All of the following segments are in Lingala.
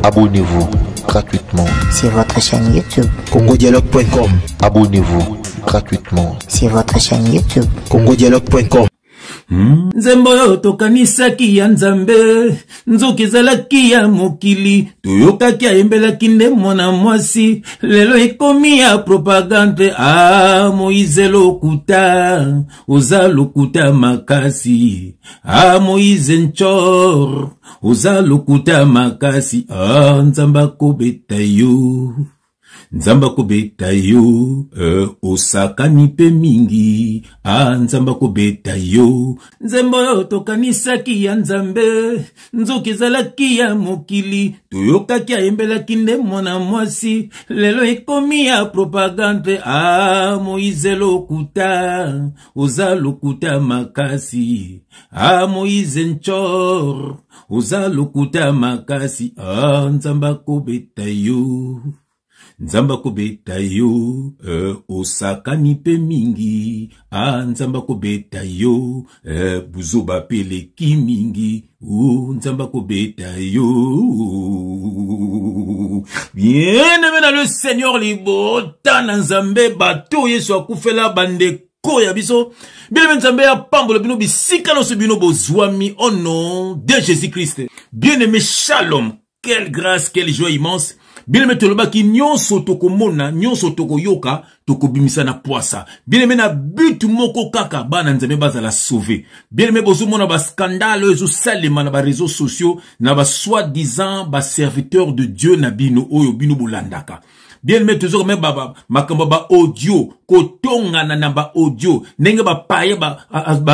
Abonnez-vous gratuitement sur votre chaîne YouTube congodialogue.com. Abonnez-vous gratuitement sur votre chaîne YouTube congodialogue.com. Nzembo yo tokanisaki ya nzambe nzoki ezalaki ya mokili toyokaki ayembelaki nde mwana mwasi lelo ekomi ya propagande Moïse lokuta oza lokuta makasi Moïse nchor oza lokuta makasi nzamba kobeta yo Nzamba kobeta yo, osakani pe mingi, nzamba kobeta yo. Nzembo yo tokanisaki ya nzambe, nzoki ezalaki ya mokili, toyokaki ayembelaki nde mwana mwasi, lelo ekomi ya propagande, Moïse lokuta, oza lokuta makasi, Moïse nchor, oza lokuta makasi, nzamba kobeta yo. Nzamba kobeta yo, osakani pe mingi, nzamba kobeta yo, buzoba peleki mingi, nzamba kobeta yo. Bien-aimé dans le Seigneur libota na nzambe bato yesu akufela bande koya biso. Bien-aimé nzambe ya pambolo bino bisika no subino bozwami au nom de Jésus-Christ. Bien-aimé shalom, quelle grâce, quelle joie immense. Bien-aimé toloba ki nyonso tokomona, nyonso tokoyoka, tokobimisa na poasa. Bien-aimé na but moko kaka, bana nzambe bazala sauvé. Bien-aimé bozo mona ba scandale, ezo salema na ba réseaux sociaux, na ba soi-disant ba serviteur de Dieu na bino oyo bino bolandaka. Bien-aimé toujours même makamba ba audio, kotonga na ba audio, nenge ba paye ba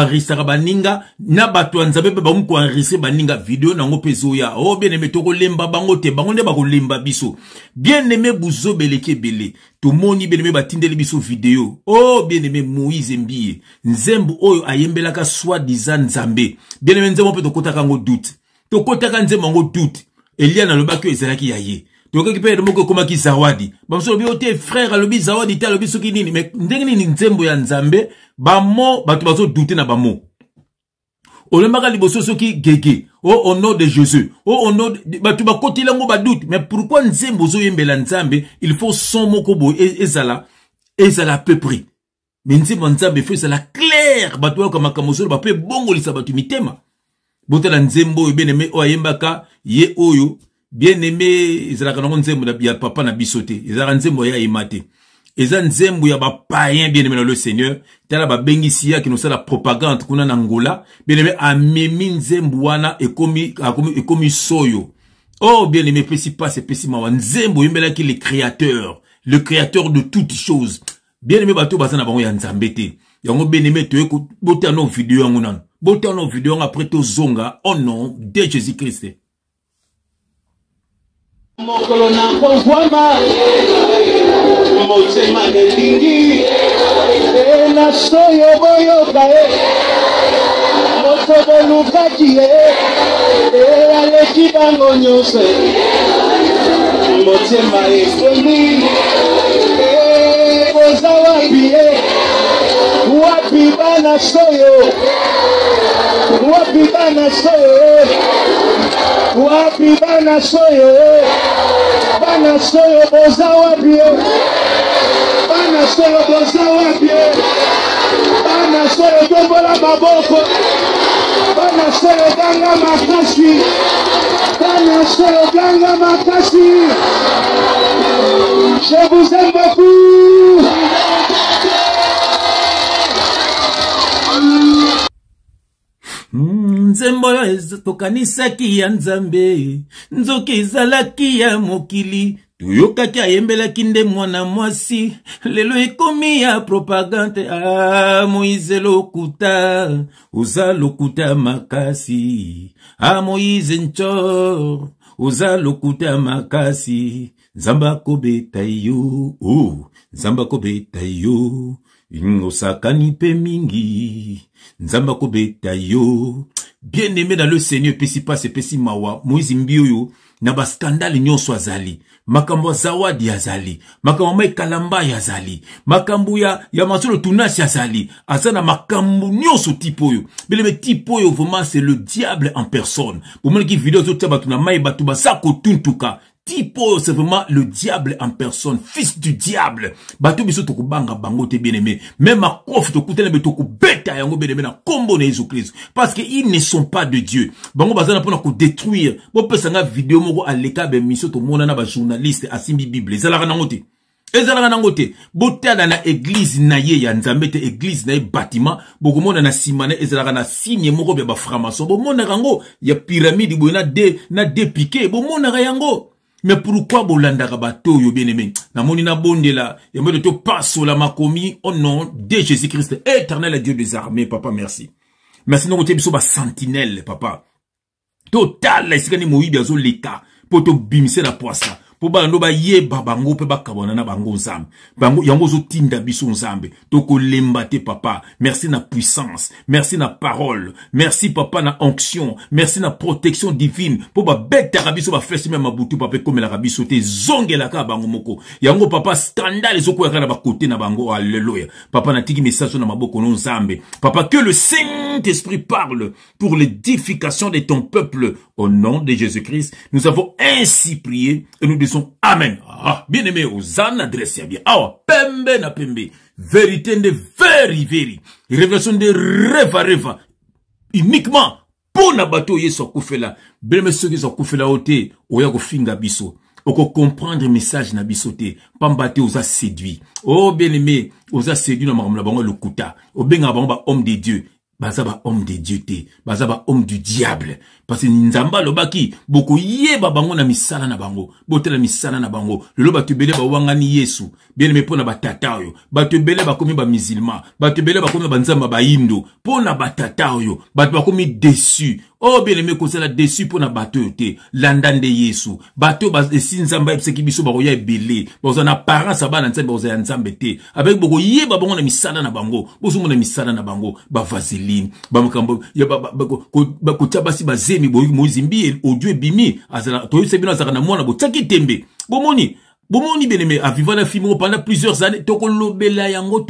risara ba ninga, na bato nzambe ba mko enregistrer ba ninga video na ngopezo ya. Oh bien-aimé toko lemba bango te, bango nde ba ko lemba biso. Bien-aimé buzo beleke bele, to moni bien-aimé ba tindeli biso video. Oh bien-aimé Moïse Mbie, nzembo oyo ayembelaka soi-disant nzambe. Bien-aimé nzembo pe to kotaka ngo doute. To kotaka nzembo ngo doute. Elia na lobaki ezalaki yaye. Toka ki pe moko koma ki zawadi. Bamso lobi ote frère alobi zawadi ta lobi soki nini mais ndenge nini nzembo ya nzambe bamo bato bazo douter na bamo. Olembaka liboso soki gege. Oh au nom de Jésus. Oh au nom de bato bakoti lango ba doute mais pourquoi nzembo zo yembela nzambe il faut son moko bo ezala à peu près. Mais nzembo nzambe faut ezala clair bato ko makamoso ba pe bongo lisa bato mitema. Botela nzembo bien-aimé o ayembaka ye oyo bien-aimé, ezalaka nango nzembo ya papa na bisote, ezalaka nzembo ya imate. Eza nzembo ya ba païen bien-aimé dans le Seigneur, tala ba bengisi ya ki nosala propagande kuna na Angola, bien-aimé amemi nzembo wana ekomi soyo. Oh bien-aimé, pesi passe pesi mawa nzembo yembela ki le créateur de toutes choses. Bien-aimé bato bazana bango ya nzambe te. Yango bien-aimé to eko bota no video yango nan. Bota no video yango après to zonga au nom de Jésus-Christ. Mokolo na kovwama motema nelingi na soyo boyoka moto bolukaki aleki bango nyonso motema ekomi koza wapi wapi bana soyo wapi bana soyo wapi bana soyo boza wapi bana soyo boza wapi bana soyo tombola maboko bana soyo ganga makasi bana soyo ganga makasi. Je vous aime beaucoup. Nzembo yo tokanisaki ya nzambe nzoki ezalaki ya mokili toyokaki ayembelaki nde mwana mwasi lelo ekomi ya propagande Moïse lokuta oza lokuta makasi Moïse nchor oza lokuta makasi nzamba kobeta yo nzamba kobeta yo osakani pe mingi nzamba kobeta yo. Bien-aimé dans le Seigneur, pesi passe pesi mawa Moïse Mbioyo na ba skandale nyonso azali, makambo zawadi azali, makambo mai kalamba yazali, makambo ya masolo tunasi azali, azana makambo nyonso tipoyo. Beleme tipoyo vraiment c'est le diable en personne. Pour moi qui vidéo zo taba tuna mai batu basako tuntuka. Tipo, c'est vraiment le diable en personne, fils du diable. Bato biso toko banga bango te bien aimé. Même à kof toko tele toko beta yango bien aimé na combo na Jésus Christ. Parce que ils ne sont pas de Dieu. Bango bazana pona ko détruire. Bo pesanga vidéo moko aleka be miso to mona na ba journaliste asimbi Bible. Ezalaka nango te. Ezalaka nango te. Botada na église na ye ya Nzambe te église na ye bâtiment. Boko mona na simane ezalaka na signe moko be ba franc-maçon. Bo mona rango ya pyramide bo na de piqué. Bo mona yango. Mais pourquoi Bolandaka bato yo bien aimé? Na moni na bondela, yambe de to passo la makomi au nom de Jésus-Christ, éternel Dieu des armées, papa, merci. Merci non kote biso ba sentinelle, papa. Total la isikani moyibi azo leka, poto bimise na poisa. Po ba no ba ye babango pe ba kabona na bango nzambe. Bango yango zo tinda biso nzambe. Toko lembate papa. Merci na puissance, merci na parole, merci papa na onction, merci na protection divine. Po ba beta rabiso ba flèche même mabutu papa comme la rabiso te zongela ka bango moko. Yango papa scandale zo ko na ba côté na bango alléluia. Papa na tiki message na maboko no nzambe. Papa que le Saint-Esprit parle pour l'édification de ton peuple au nom de Jésus-Christ. Nous avons ainsi prié et nous disons amen. Ah, bien aimé, Hosanna adresse ya bien. Ah, pembe na pembe. Vérité de very. Révélation de reva. Uniquement pour na bateau yeso koufela. Bien aimé, ceux qui sont koufela ote, oya ko finga biso. Oko comprendre message na bisote. Pambate osa séduit. Oh, bien aimé, osa séduit na makamla bango le kuta. Obenga bango ba homme de Dieu. Bazaba homme de Dieu te, bazaba homme du diable. Parce que nzamba lobaki, boko yeba bango na misala na bango, botela misala na bango, lelo batubele ba wangani Yesu, bien aimé pona batata oyo, batubele ba komi ba musulman, batubele ba komi ba nzamba ba hindu, pona batata oyo, batu ba komi déçu. Oh bien aimé kozala déçu pona bato te, landande Yesu, bato ba si nzamba epseki biso ba koya ebele, ba na apparence ba na nzamba ba nzambe te, avec boko yeba bango na misala na bango, bozo mona misala na bango, ba vaseline, ba makambo ya ba kotabasi ba zemi bo mozimbi audio bimi azala to sebino azala na mwana bo tsaki tembe bomoni bien aimé a vivre la film pendant plusieurs années toko lobela yango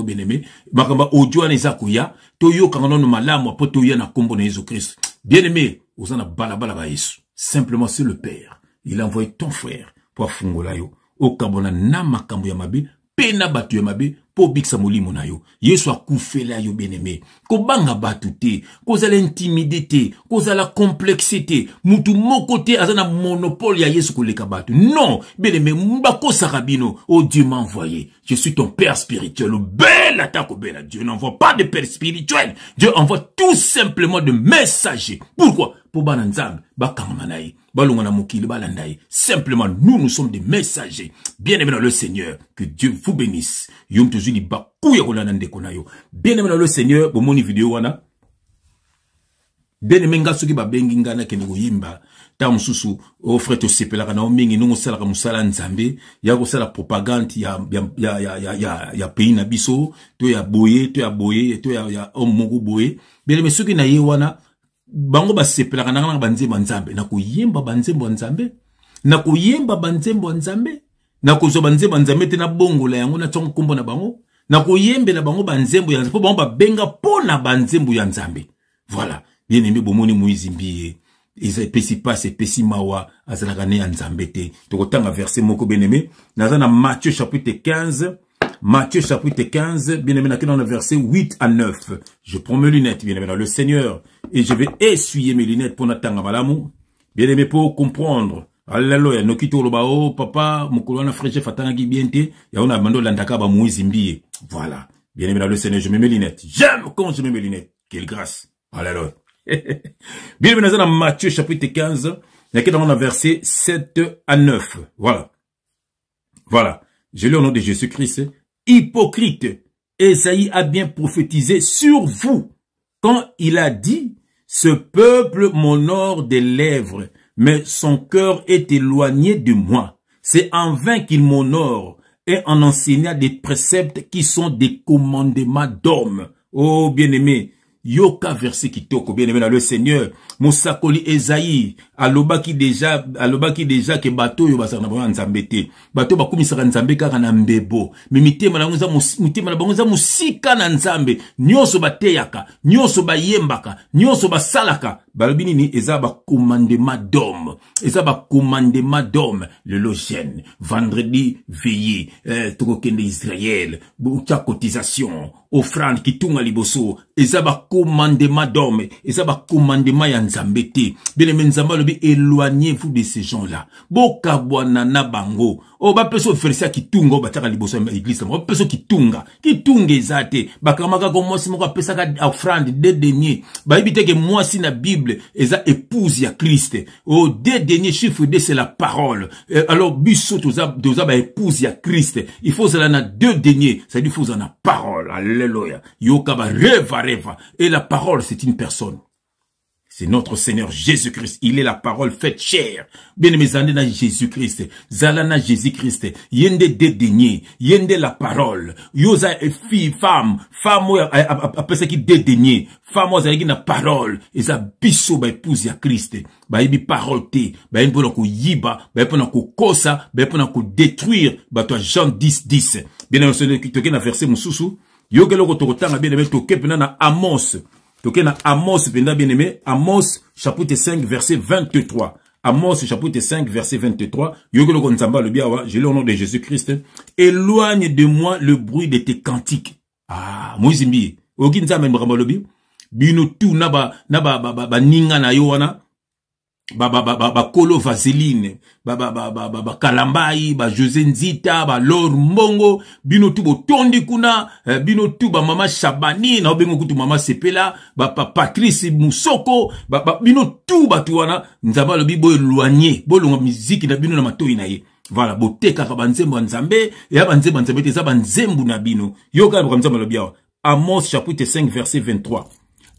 bien aimé makamba audio na ezakuya to yo kangano no malamu po to ya na kombo na Jésus Christ bien aimé ozana balabala ba Yesu simplement c'est le Père il a envoyé ton frère pour fungola yo o kabona na makambo ya mabe pena batu ya mabe po biksa molimo na yo Yesu akufela yo bien-aimé ko banga batu te ko zala intimidité ko zala complexité mutu moko te azana monopole ya Yesu ko leka batu non bien-aimé mbako sarabino oh Dieu m'a envoyé je suis ton père spirituel bel attaque bel Dieu n'envoie pas de père spirituel Dieu envoie tout simplement de messagers pourquoi pour bana nzambe bakanga nayi balonga na mokili balandaye simplement nous sommes des messagers bien-aimé dans le Seigneur que Dieu vous bénisse yom toujours li bakuya kolanda ndeko na yo bien-aimé dans le Seigneur bomoni vidéo wana bien-aimé nga soki babengi nga na kende koyimba ta mususu o frère to sepelaka na omingi nungo sala ka musala nzambe ya ko sala propagande ya pays na biso to ya boye to ya omongo boye bien-aimé soki na ye wana bango ba sepelaka na banzembo nzambe na koyemba banzembo nzambe na koyemba banzembo nzambe na kozo banzembo nzambe te na bongola yango na tongo kombo na bango na koyembe na bango banzembo ya nzambe po bango babenga pona banzembo ya nzambe voilà bien aimé bomoni Moïse mbiye isa pesi passe pesi mawa azalaka ne ya nzambe te tokotanga verset moko bien aimé na Matthieu chapitre 15 Matthieu chapitre 15, bien aimé, dans le verset 8 à 9. Je prends mes lunettes, bien aimé, dans le Seigneur, et je vais essuyer mes lunettes pour n'attendre malamu. Bien aimé, pour comprendre. Alléluia, no kito lo bao, papa, mokolo na frère fatana ki biente, ya on a mando landaka ba Moïse mbiye. Voilà. Bien aimé, dans le Seigneur, je mets mes lunettes. J'aime quand je mets mes lunettes. Quelle grâce. Alléluia. Bien aimé, dans Matthieu chapitre 15, il y a dans le verset 7 à 9. Voilà. Voilà. Je lis au nom de Jésus-Christ. Hypocrite, Ésaïe a bien prophétisé sur vous quand il a dit « Ce peuple m'honore des lèvres, mais son cœur est éloigné de moi. C'est en vain qu'il m'honore et en enseignant des préceptes qui sont des commandements d'hommes. » Oh bien-aimé, yoka verset kitoko bien aimé dans le Seigneur. Mosakoli Esaïe alobaki déjà que bato yo basana ba nzambe te. Bato bakumisaka nzambe kaka na mbebo. Mais mitema na bango za musika na nzambe. Nyonso bateyaka, nyonso bayembaka, nyonso basalaka. Balobi nini eza ba commandement d'homme. Eza ba commandement d'homme. Le logène, vendredi veillé, tokokende Israël, bouta cotisation, offrande kitunga liboso. Eza ba commandement d'homme. Eza ba commandement ya nzambe te. Bien nzamba lobi éloignez-vous de ces gens-là. Boka bwana na bango. O ba peso offerisa kitunga o bataka liboso ya église. O peso kitunga ezate. Bakamaka ko mwasi moko apesaka offrande de denier. Ba ibiteke mwasi na Bible eza épouse ya Christ. Au deux derniers chiffres de c'est la parole. Alors biso toza ba épouse ya Christ. Il faut cela na deux derniers. Ça dit faut en la parole. Alléluia. Yoka ba reva. Et la parole c'est une personne. C'est notre Seigneur Jésus-Christ. Il est la parole faite chair. Bien aimés, na Jésus-Christ. Zalana Jésus-Christ. Yende dédaigné. Yende la parole. Yosa fille, femme après ça qui dédaigné. Femme oza na parole. Eza biso ba épouse ya Christ. Ba yebi parole te. Ba yebi pona ko yiba. Ba yebi pona ko kosa. Ba yebi pona ko détruire. Ba toi Jean 10:10. Bien aimés, toke na verset mususu. Yokelo ko tokotanga bien aimé toke pena na Amos. Donc, il y a Amos, bien aimé, Amos, chapitre 5, verset 23. Amos, chapitre 5, verset 23. Je l'ai au nom de Jésus-Christ. Éloigne de moi le bruit de tes cantiques. Ah, Moïse, Okin Zamen Bramalobi. Bino tout naba ninga na yoana. Kolo vaseline, kalambai, José Nzita, Lor Mbongo, bino tu bo tondi kuna, bino tu mama Shabani, na obengo kutu mama Sepela, Patrice Moussoko, bino tu batuana, nzaba lobi bo éloigné, bo longa musique na bino na matoi na ye. Voilà, bote kaka banzembo nzambe, ya banzembo nzambe te za banzembo na bino. Yoka banzembo lobi ya. Amos chapitre 5 verset 23.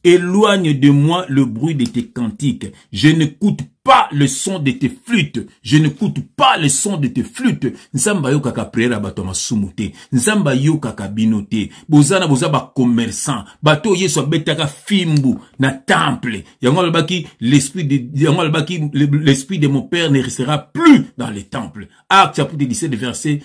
Éloigne de moi le bruit de tes cantiques. Je n'écoute pas le son de tes flûtes. Je n'écoute pas le son de tes flûtes. Nzamba yo kaka prière bato masumute. Nzamba yo kaka binote. Bozana ba commerçant. Bato yeso betaka fimbu na temple. Yango baki l'esprit de mon père ne restera plus dans les temples. Acte chapitre 17 verset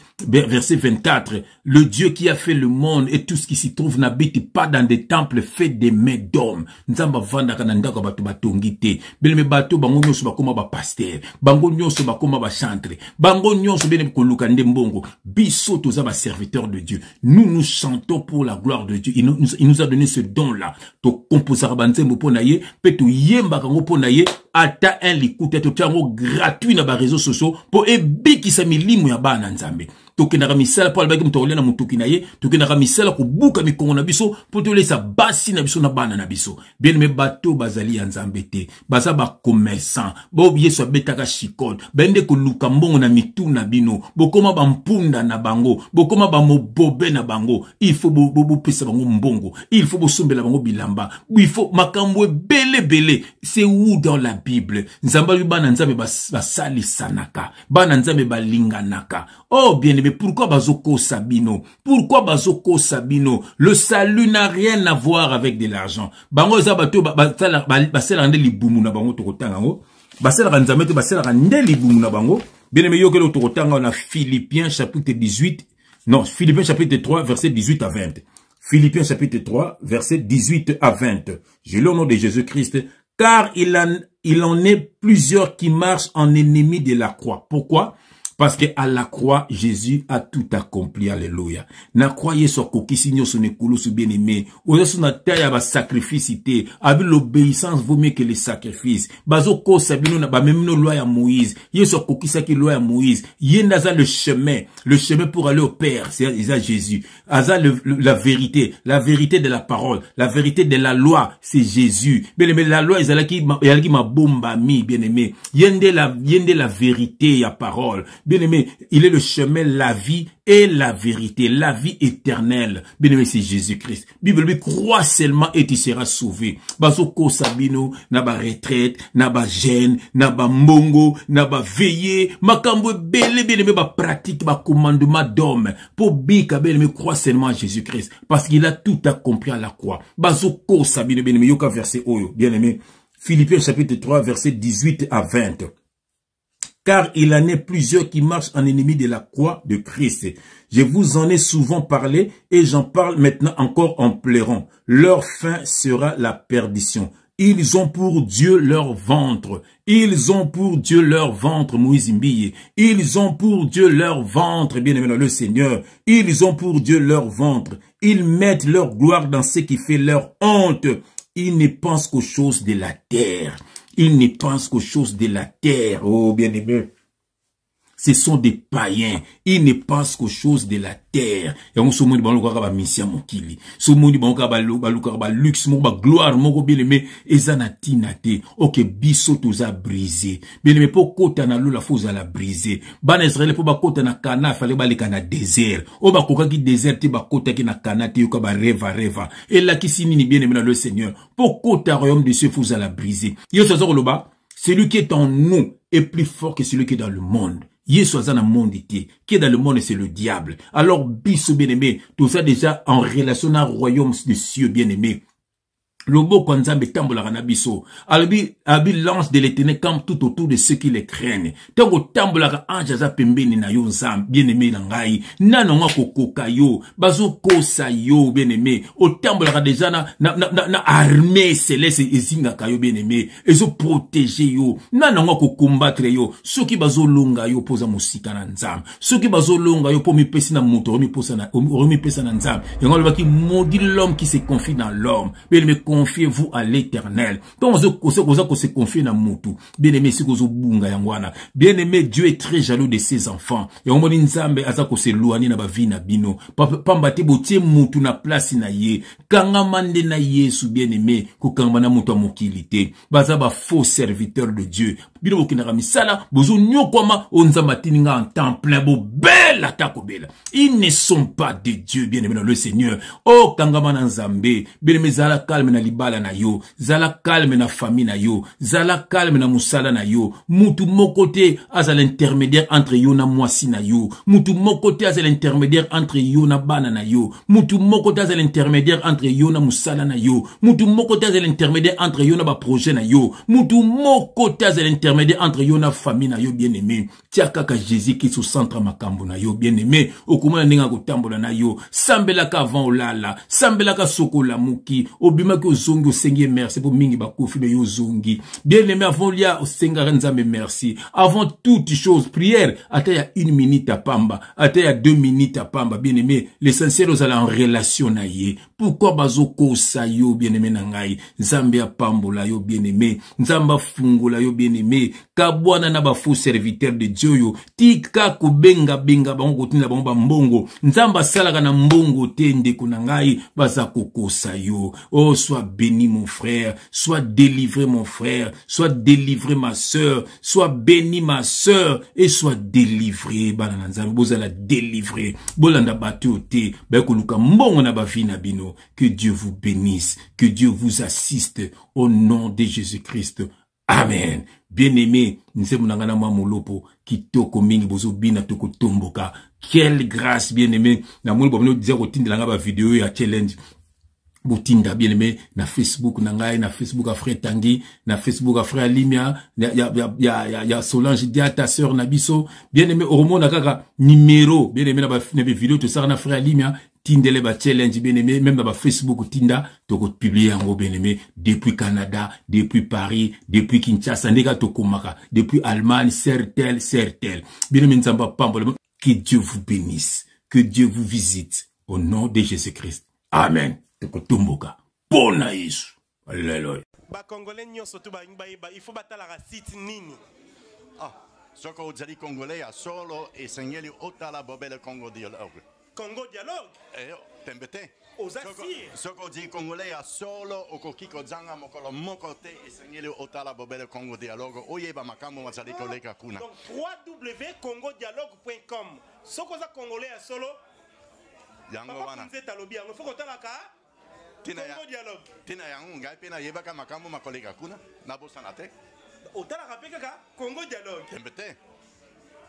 24. Le Dieu qui a fait le monde et tout ce qui s'y trouve n'habite pas dans des temples faits des mains d'hommes. Nzamba vanda kana ndako bato batongite. Beleme bato bango nyoso bakoma ba pasteur. Bango nyoso bakoma ba chantre. Bango nyoso bene koluka ndembongo. Biso toza ba serviteur de Dieu. Nous chantons pour la gloire de Dieu. Il nous a donné ce don-là. To composer banzembo pona ye, pe to yemba kango pona ye, ata un likuta to tiango gratuit na ba réseaux sociaux pour ebikisa milimu ya bana nzambe. Tokena misala po albaki mutolena na mutuki na ye, tokena misala ko buka mikongo na biso po tolesa basi na biso na bana na biso. Bien me bato bazali ya nzambe te, baza ba commerçant, bo yeso betaka shikol, bende ko luka mbongo na mitu na bino, bokoma ba mpunda na bango, bokoma ba mobobe na bango, il faut bo pesa bango mbongo, il faut bo sombela bango bilamba, il faut makambo bele, c'est où dans la Bible? Nzamba bana nzambe basali sanaka, bana nzambe balinganaka. Oh bien mais pourquoi bazoko sabino? Pourquoi bazoko sabino? Le salut n'a rien à voir avec de l'argent. Bango za bato basela nde libumu na bango tokotanga ngo. Basela kanzamete basela nde libumu na bango. Bien aimé yokelo tokotanga na Philippiens chapitre 18. Non, Philippiens chapitre 3 verset 18 à 20. Philippiens chapitre 3 verset 18 à 20. J'ai le nom de Jésus-Christ car il en est plusieurs qui marchent en ennemi de la croix. Pourquoi? Parce que à la croix, Jésus a tout accompli. Alléluia. Na croyez sur kokisi nyoso ne kulu su bien aimé. Oyasu na taille ba sacrifice ité. Avec l'obéissance vaut mieux que les sacrifices. Bazo ko sabino na ba même no loi ya Moïse. Yeso kokisa ki loi ya Moïse. Yenda za le chemin pour aller au Père. C'est Jésus. Aza la vérité de la parole, la vérité de la loi, c'est Jésus. Bien aimé, la loi ezalaki ma bomba mi bien aimé. Yende la vérité ya parole. Bien-aimé, il est le chemin, la vie et la vérité, la vie éternelle. Bien-aimé, c'est Jésus-Christ. Bible dit, crois seulement et tu seras sauvé. Bazoko sabino, na ba retraite, na ba gêne, na ba mbongo, na ba veillé, makambo belé, bien-aimé, ba pratique, ba commandement d'homme. Pour bika, bien-aimé, crois seulement à Jésus-Christ. Parce qu'il a tout accompli à la croix. Bazoko sabino, bien-aimé, yoka verset oyo, bien-aimé. Philippiens chapitre 3, verset 18 à 20. Car il en est plusieurs qui marchent en ennemi de la croix de Christ. Je vous en ai souvent parlé et j'en parle maintenant encore en pleurant. Leur fin sera la perdition. Ils ont pour Dieu leur ventre. Ils ont pour Dieu leur ventre, Moïse Mbille. Ils ont pour Dieu leur ventre, bien-aimé dans le Seigneur. Ils ont pour Dieu leur ventre. Ils mettent leur gloire dans ce qui fait leur honte. Ils ne pensent qu'aux choses de la terre. Ils ne pensent qu'aux choses de la terre. Oh, bien-aimé. Ce sont des païens. Ils ne pensent qu'aux choses de la terre. Et on se dit, bon, on va mission mon kili. Se dit, bon, on va luxe, mon gloire, mon bien-aimé. Et zanatinate. Ok, biso tous a brisé. Bien-aimé, pour kota na la fausse à la briser. Ban Israël, pour ba kota na kana, fallait ba le kana désert. O ba koka ki désert, te ba kota ki na kana, te yoka ba reva. Et là, qui sinini bien-aimé dans le Seigneur. Pour kota royaume de Dieu, fausse à la briser. Yo, ça sort le bas. Celui qui est en nous est plus fort que celui qui est dans le monde. Yesu dans le monde qui est dans le monde, c'est le diable. Alors, biso bien-aimé, tout ça déjà en relation à royaume de cieux bien-aimé. Lobo konzambe tambola na biso. Albi lance de l'éternel camp tout autour de ceux qui les craignent. Tango tambola ka ange za pembeni na yo nzam bien-aimé na ngai. Nano nga kokoka yo, bazo kosa yo bien-aimé. O tambola ka déjà na armée céleste ezinga ka yo bien-aimé. Ezo protéger yo. Nano nga ko combattre yo. Soki bazo longa yo poza musika na nzam. Soki bazo longa yo po mi pesi na moto, mi pesa na nzam. Yango loba ki maudit l'homme qui se confie dans l'homme. Bien-aimé, confiez-vous à l'Éternel. Donc, on se confie dans Moutou. Bien-aimé, si vous bunga yangwana. Bien-aimé, Dieu est très jaloux de ses enfants. Et on dit nzambe azako se luani na bavi na bino. Pambate botie Moutou na place na ye. Kanga mande na Yesu bien-aimé. Kukanga na Moutou mokilité. Baza ba faux serviteur de Dieu. Bino bokinaka misala. Bozo nyokwama onzamatini nga en temps plein. Bo belle attaque belle. Ils ne sont pas de Dieu, bien-aimé dans le Seigneur. Oh, kanga mananzambe. Bien-aimé, zala calme na libala na yo, zala calme na famille na yo, zala calme na musala na yo, mutu mokote aza l'intermédiaire entre yo na mwasi na yo, mutu mokote aza l'intermédiaire entre yo na bana na yo, mutu mokote aza l'intermédiaire entre yo na musala na yo, mutu mokote aza l'intermédiaire entre yo na ba projet na yo, mutu mokote aza l'intermédiaire entre yo na famille na yo bien-aimé. Tia kaka Jésus qui sous centre makambo na yo bien-aimé, okuma ndinga kotambola na yo, sambelaka avant olala, sambelaka sokola muki, obima ko zongi osengi merci pour mingi bakofi be yo zongi. Bien-aimé, avant lia osenga nzambe merci. Avant toute chose, prière, ata ya 1 minute à pamba, ata ya 2 minutes à pamba, bien-aimé, l'essentiel aux en relation na ye. Pourquoi bazoko sa yo bien-aimé na ngai, nzambe ya pambola yo bien-aimé, nzamba fungola yo bien-aimé, kabwana na ba faux serviteur de Dieu yo, tika ko benga bango kotina bango ba mbongo, nzamba salaka na mbongo te ndeko na ngai, bazako kosa yo. Oh, sois béni mon frère, sois délivré mon frère, sois délivré ma sœur, sois béni ma sœur et sois délivré. Banananzambe bozala délivré. Bolanda batuote, bakoluka mbongo na bavi na bino. Que Dieu vous bénisse, que Dieu vous assiste au nom de Jésus-Christ. Amen. Bien-aimé, nzemunangana mwa molopo kitoko mingi bozo bina toko tomboka. Quelle grâce bien-aimé. Na moni bomno dire otindela ba vidéo ya challenge. Botinda bien-aimé na Facebook na ngai, na Facebook a frère Tanguy, na Facebook a frère Limia, ya Solange Diata sœur Nabiso. Bien-aimé hormone kaka numéro bien-aimé na ba vidéo to ça na frère Limia. Tindele ba challenge bien-aimé, même dans ba Facebook tinda, toko publier en bien-aimé, depuis Canada, depuis Paris, depuis Kinshasa, nega toko maka, depuis Allemagne, certel. Bien-aimé nzamba pambo, que Dieu vous bénisse, que Dieu vous visite, au nom de Jésus-Christ. Amen. Toko tumboka. Bona Yesu. Alléluia. Ba Congolais nyonso to ba il faut batala la site nini. Ah, soko ozali Congolais ya solo et sengeli otala bobele Congo dialogue. Congo dialogue. tembe te Oza sire. soko di congolais ya solo okoki kozanga mokolo moko te esengeli otala bobele Congo Dialogue oyeba makambo mazali koleka kuna. Donc www.congodialogue.com. Soko za congolais ya solo. Yango Papa wana Kunze talobi yango foko talaka Congo Dialogue. tina yango ngai pe nayebaka makambo makoleka kuna nabosana te Otalaka pe kaka Congo Dialogue. tembe te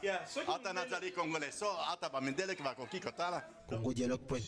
Ya soki ata nazali congolais so ata bamindele bakoki kotala congodialogue.com